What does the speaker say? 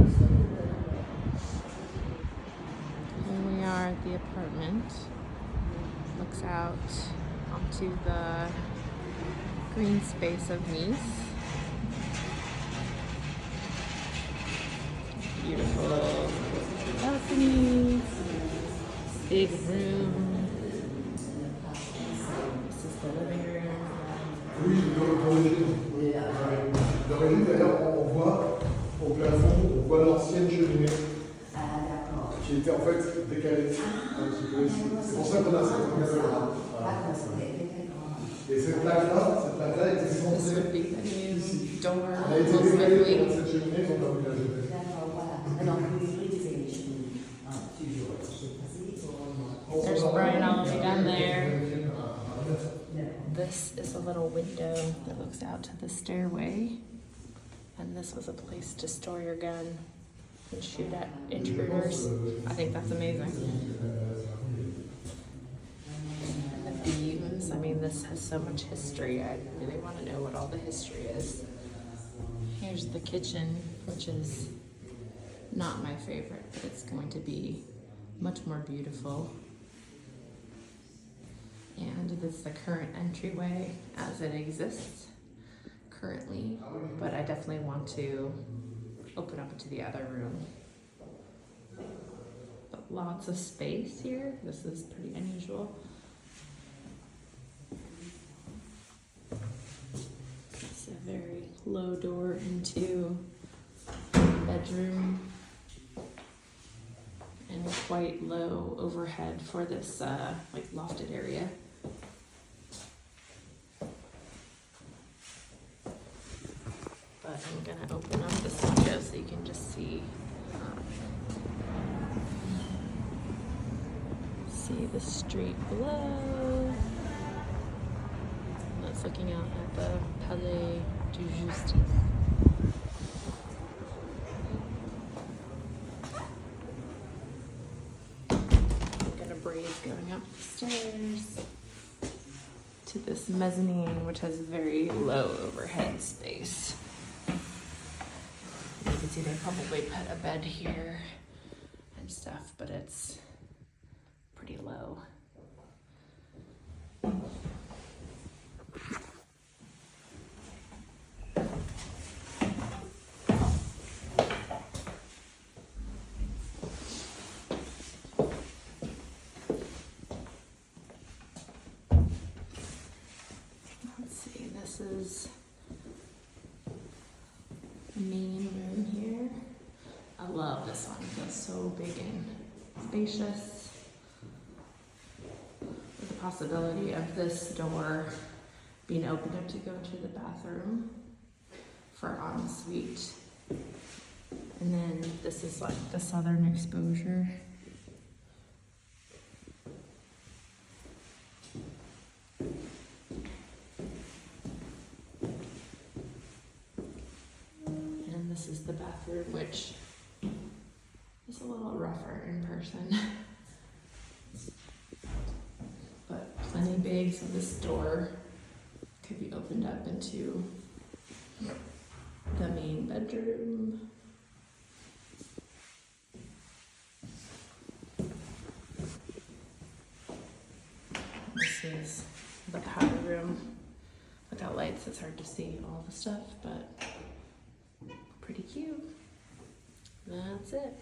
Here we are at the apartment. Looks out onto the green space of Nice. Beautiful balcony, big room. This is the living room. Oui, d'origine, d'ailleurs, on voit au plafond, on voit l'ancienne cheminée qui était en fait décalée. C'est pour ça qu'on a cette magasin-là. Et cette plaque-là était This censée would be the new ici. door. Elle a été Most décalée likely. pour cette cheminée, ils ont pas pu la jeter. There's Brian all the way down there. This is a little window that looks out to the stairway. And this was a place to store your gun and shoot at intruders. I think that's amazing. The beams, I mean, this has so much history. I really want to know what all the history is. Here's the kitchen, which is not my favorite, but it's going to be much more beautiful. And this is the current entryway as it exists currently, but I definitely want to open up into the other room. But lots of space here. This is pretty unusual. It's a very low door into bedroom and quite low overhead for this like lofted area. But I'm gonna open up this window so you can just see the street below. That's looking out at the Palais de Justice. I'm gonna breeze going up the stairs to this mezzanine, which has very low overhead space. You can see they probably put a bed here and stuff, but it's pretty low. Let's see, this is the main room here. I love this one, it feels so big and spacious. With the possibility of this door being opened up to go to the bathroom for ensuite. And then this is like the southern exposure. And this is the bathroom, which is a little rougher in person. But plenty big, so this door could be opened up into the main bedroom. This is the powder room. Without lights, it's hard to see all the stuff, but pretty cute. That's it.